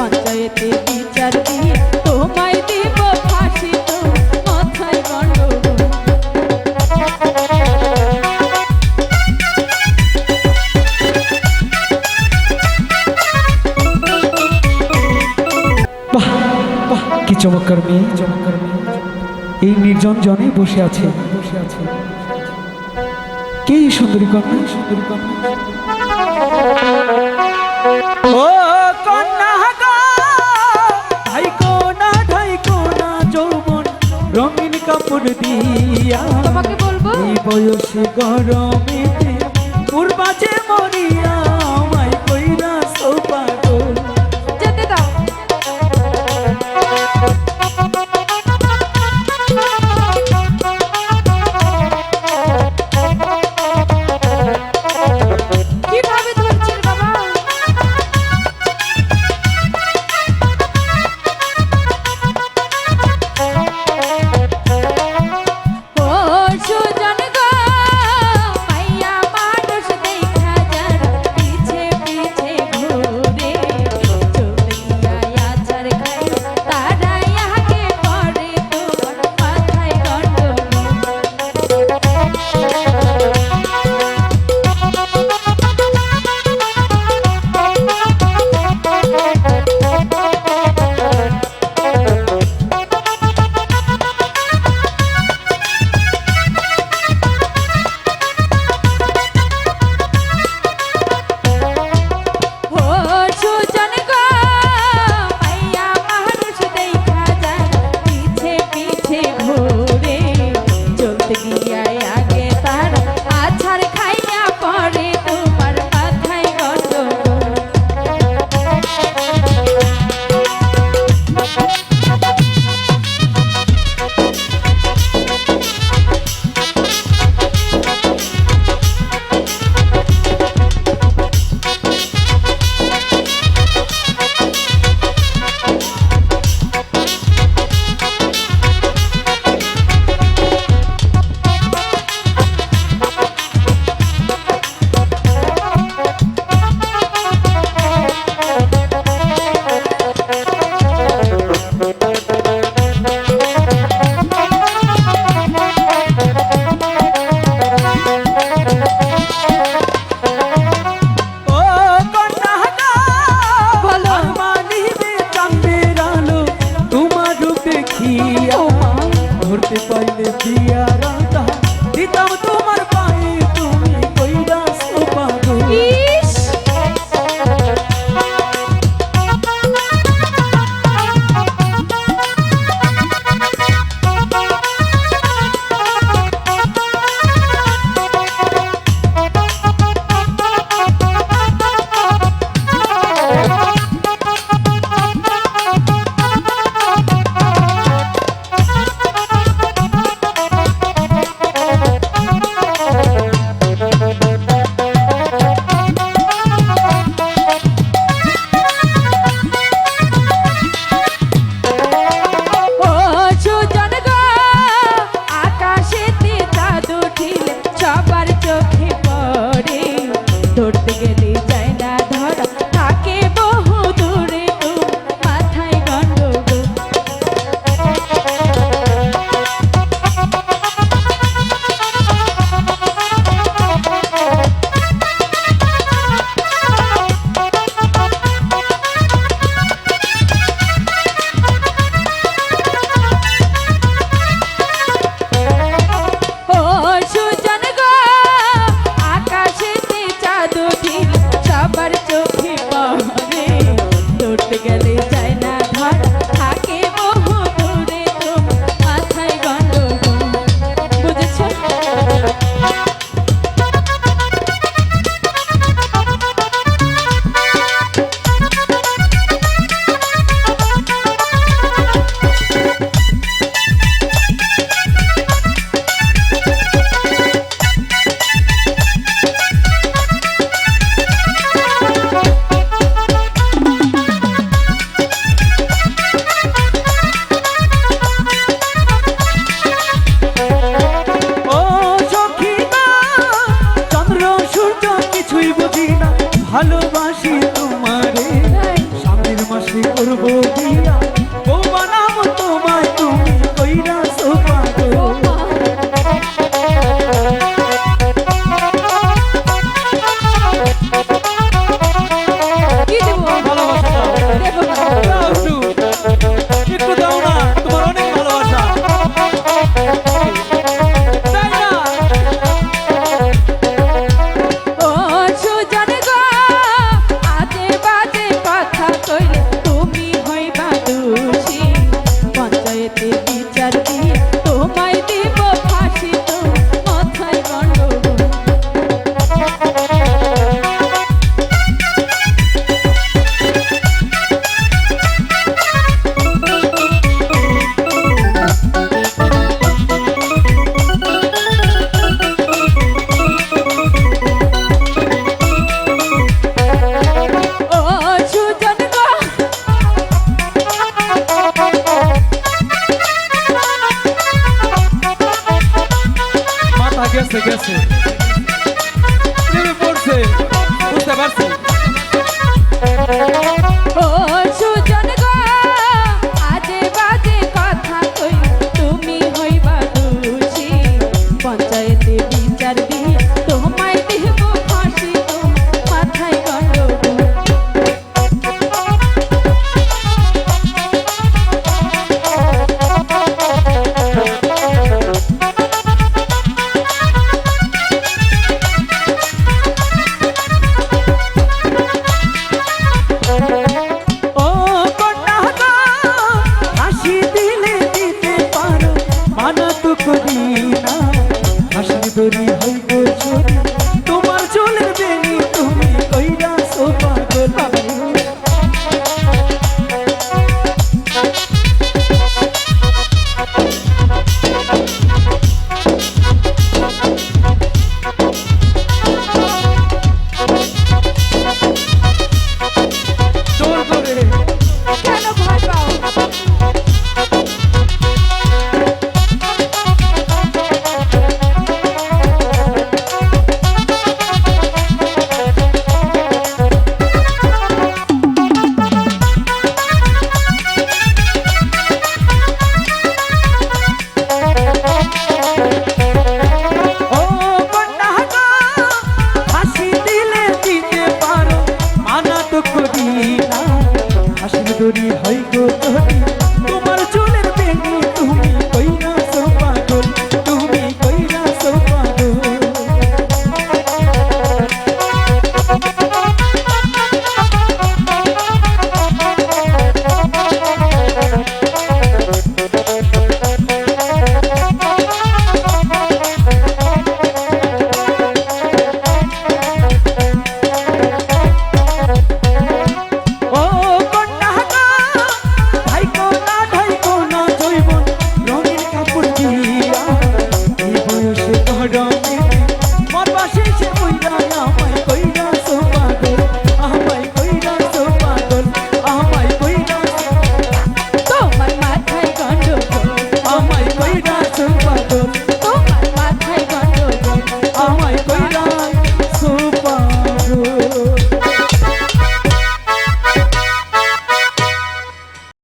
পঞ্চায়েতে বিচার দিয়ে তোমায় দিব ফাঁসি, তো মাথায় গন্ডগোল। বাহ বাহ, কি চমৎকার মেয়ে, চমৎকার মেয়ে। এই নির্জন জনে বসে আছে, বসে আছে কে এই সুন্দরী কন্যা, সুন্দরী কন্যা? ও কন্যা গো, ঢাইকো না যৌবন রঙিন কাপড় দিয়া, তোমাকে বলবো এই বয়সে গরমেতে পূর্বাচে মরিয়া আমায় কইরা সোপাগল। যেতে দাও। কিভাবে ধরছেন বাবা? ও সুজন গো, মাইয়া মানুষ দেখা যারা পিছে পিছে ঘুরে, চলতে গিয়া আছাড় খায় তারাই আগে পড়ে, তোমার মাথায় গন্ডগোল। ও সুজন গো, মাইয়া মানুষ দেখা যারা পিছে পিছে ঘুরে, চলতে গিয়া আগে তারা আছাড় খাইয়া পড়ে, তোমার মাথায় গন্ডগোল। ও কন্যা গো, বলো। মানিবে চাঁদের আলো তোমার রূপ দেখিয়া, ধরতে পাইলে দিয়া রাধা দিতাম তোমার পায়ে, তুমি কইরা সোপাগল। ইস, ও সুজন গো, আকাশেতে চাঁদ উঠিলে সবার চোখে পড়ে, ধরতে গেলে যায় না ধরা, থাকে বহু দূরে, তোমার মাথায় গন্ডগোল। ও সুজন গো, আকাশেতে চাঁদ উঠিলে সবার চোখে পড়ে, ধরতে গেলে যায় না ধরা, থাকে বহু দূরে, তোমার মাথায় গন্ডগোল। বুঝেছো? করবো বিয়া ও বানাবো তোমায় তুমি কইরা সোপাগো ও মা, কি দেবো? ভালোবাসা দাও। দেবো না। দাও একটু, একটু দাও না, তোমার অনেক ভালোবাসা। তাই না? ও সুজন গো, আজে বাজে কথা কইলে তুমি হইবা দোষী। পঞ্চায়েতে বিচার দিয়ে তোমায় দিব ফাঁসি, তো মাথায় গন্ডগোল। ও সুজন গো, মাথা গেছে গেছে, প্রেমে পড়ছে, বুঝতে পারছি। ও সুজন গো, আজে বাজে কথা কইলে তুমি হইবা দোষী। পঞ্চায়েতে বিচার দিয়ে তোমায় দিব ফাঁসি, তো মাথায় গন্ডগোল। ও কন্যা গো, হাসি দিলে দিতে পারো, মানা তো করি না। হাসি দড়ি হইব চুরি, তোমার চুলের বেনি তুমি কইরা সোপাগো বাবা। জোর করে কেন ভয় পাও? ও কন্যা গো, হাসি দিলে দিতে পারো, মানা তো করি না। হাসির দড়ি হয় গো তোরি,